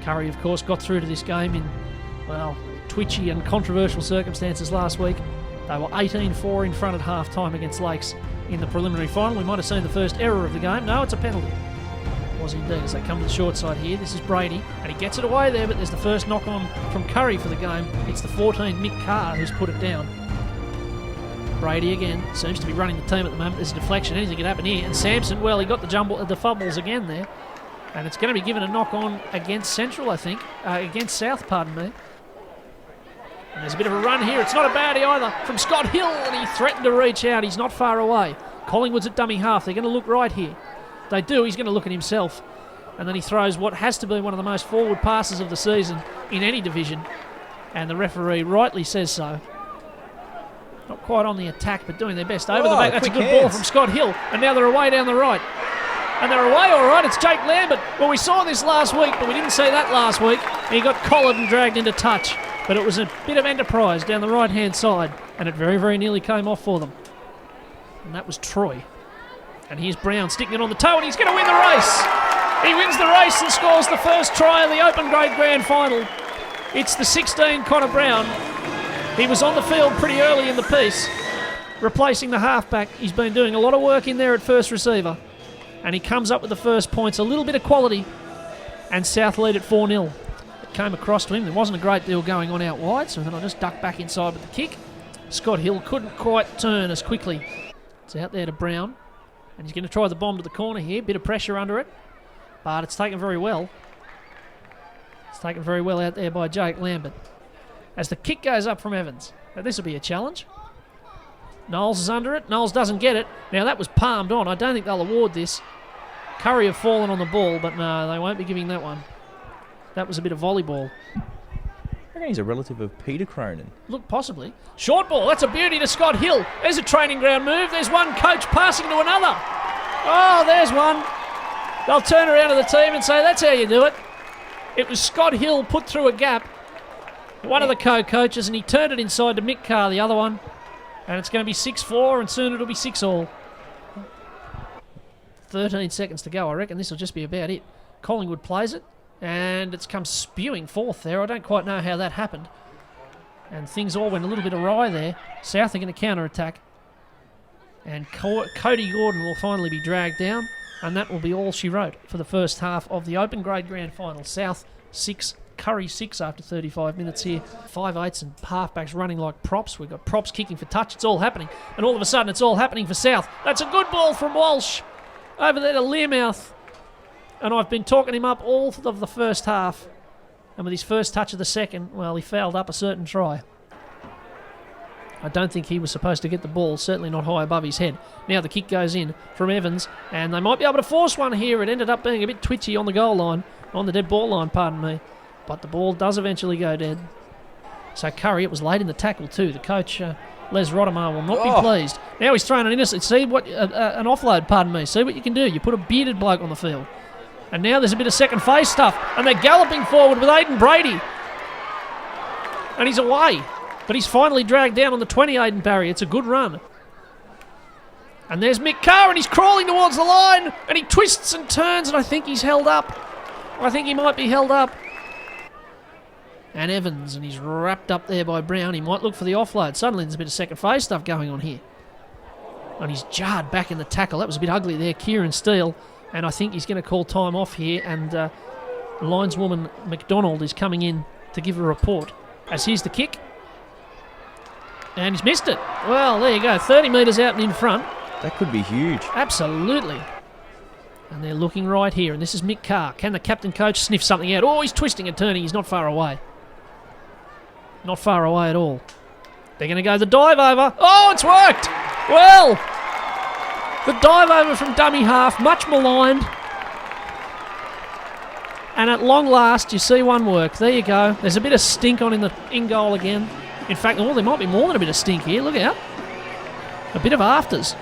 Kurri, of course, got through to this game in, well, twitchy and controversial circumstances last week. They were 18-4 in front at half-time against Lakes in the preliminary final. We might have seen the first error of the game. No, it's a penalty. It was indeed, as they come to the short side here. This is Brady, and he gets it away there, but there's the first knock-on from Kurri for the game. It's the 14, Mick Carr, who's put it down. Brady again seems to be running the team at the moment. There's a deflection. Anything can happen here. And Sampson, well, he got the fumbles again there. And it's going to be given a knock-on against Central, I think. Against South, pardon me. And there's a bit of a run here. It's not a baddie either from Scott Hill, and he threatened to reach out. He's not far away. Collingwood's at dummy half. They're going to look right here. They do. He's going to look at himself. And then he throws what has to be one of the most forward passes of the season in any division. And the referee rightly says so. Not quite on the attack, but doing their best over the back. That's a good ball from Scott Hill. And now they're away down the right. And they're away all right. It's Jake Lambert. Well, we saw this last week, but we didn't see that last week. He got collared and dragged into touch. But it was a bit of enterprise down the right-hand side. And it very, very nearly came off for them. And that was Troy. And here's Brown sticking it on the toe, and he's going to win the race. He wins the race and scores the first try of the Open Grade Grand Final. It's the 16, Connor Brown. He was on the field pretty early in the piece, replacing the halfback. He's been doing a lot of work in there at first receiver, and he comes up with the first points. A little bit of quality, and South lead at 4-0. It came across to him. There wasn't a great deal going on out wide, so then I just ducked back inside with the kick. Scott Hill couldn't quite turn as quickly. It's out there to Brown, and he's going to try the bomb to the corner here. Bit of pressure under it, but it's taken very well. It's taken very well out there by Jake Lambert. As the kick goes up from Evans. Now this will be a challenge. Knowles is under it. Knowles doesn't get it. Now that was palmed on. I don't think they'll award this. Kurri have fallen on the ball, but no, they won't be giving that one. That was a bit of volleyball. I reckon he's a relative of Peter Cronin. Look, possibly. Short ball. That's a beauty to Scott Hill. There's a training ground move. There's one coach passing to another. Oh, there's one. They'll turn around to the team and say, that's how you do it. It was Scott Hill put through a gap. One of the co-coaches, and he turned it inside to Mick Carr, the other one. And it's going to be 6-4, and soon it'll be 6-all. 13 seconds to go. I reckon this will just be about it. Collingwood plays it, and it's come spewing forth there. I don't quite know how that happened. And things all went a little bit awry there. South are going to counter-attack. And Cody Gordon will finally be dragged down, and that will be all she wrote for the first half of the Open Grade Grand Final. South 6, Kurri 6 after 35 minutes here. 5/8s and halfbacks running like props. We've got props kicking for touch. It's all happening. And all of a sudden, it's all happening for South. That's a good ball from Walsh over there to Learmouth. And I've been talking him up all of the first half. And with his first touch of the second, well, he fouled up a certain try. I don't think he was supposed to get the ball, certainly not high above his head. Now the kick goes in from Evans, and they might be able to force one here. It ended up being a bit twitchy on the goal line, on the dead ball line, pardon me. But the ball does eventually go dead. So Kurri, it was late in the tackle too. The coach, Les Rodemer, will not be pleased. Now he's thrown an innocent. See what an offload, pardon me. See what you can do. You put a bearded bloke on the field. And now there's a bit of second phase stuff. And they're galloping forward with Aiden Brady. And he's away. But he's finally dragged down on the 20, Aiden Barry. It's a good run. And there's Mick Carr, and he's crawling towards the line. And he twists and turns, and I think he's held up. I think he might be held up. And Evans, and he's wrapped up there by Brown. He might look for the offload. Suddenly there's a bit of second phase stuff going on here. And he's jarred back in the tackle. That was a bit ugly there, Kieran Steele. And I think he's going to call time off here. And lineswoman McDonald is coming in to give a report. As here's the kick. And he's missed it. Well, there you go. 30 metres out and in front. That could be huge. Absolutely. And they're looking right here. And this is Mick Carr. Can the captain coach sniff something out? Oh, he's twisting and turning. He's not far away. Not far away at all. They're going to go the dive over. Oh, it's worked. Well, the dive over from dummy half, much maligned. And at long last, you see one work. There you go. There's a bit of stink on in goal again. In fact, there might be more than a bit of stink here. Look out. A bit of afters.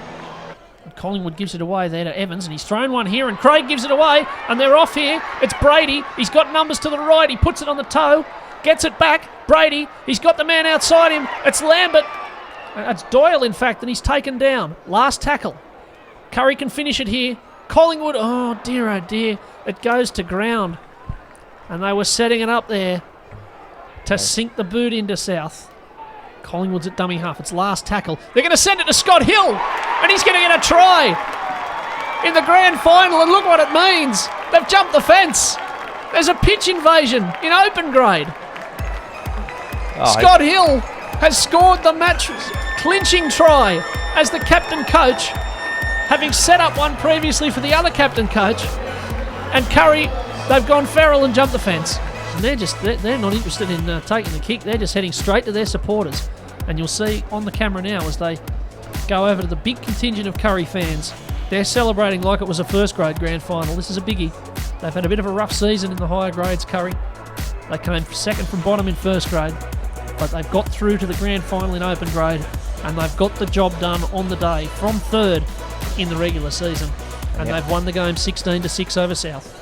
And Collingwood gives it away there to Evans, and he's thrown one here, and Craig gives it away, and they're off here. It's Brady. He's got numbers to the right. He puts it on the toe. Gets it back. Brady. He's got the man outside him. It's Lambert. It's Doyle, in fact, and he's taken down. Last tackle. Kurri can finish it here. Collingwood. Oh, dear, oh, dear. It goes to ground. And they were setting it up there to sink the boot into South. Collingwood's at dummy half. It's last tackle. They're going to send it to Scott Hill, and he's going to get a try in the grand final, and look what it means. They've jumped the fence. There's a pitch invasion in open grade. Scott Hill has scored the match-clinching try as the captain coach, having set up one previously for the other captain coach. And Kurri, they've gone feral and jumped the fence. And they're not interested in taking the kick. They're just heading straight to their supporters. And you'll see on the camera now as they go over to the big contingent of Kurri fans. They're celebrating like it was a first grade grand final. This is a biggie. They've had a bit of a rough season in the higher grades, Kurri. They came second from bottom in first grade, but they've got through to the grand final in open grade, and they've got the job done on the day from third in the regular season. And they've won the game 16-6 over South.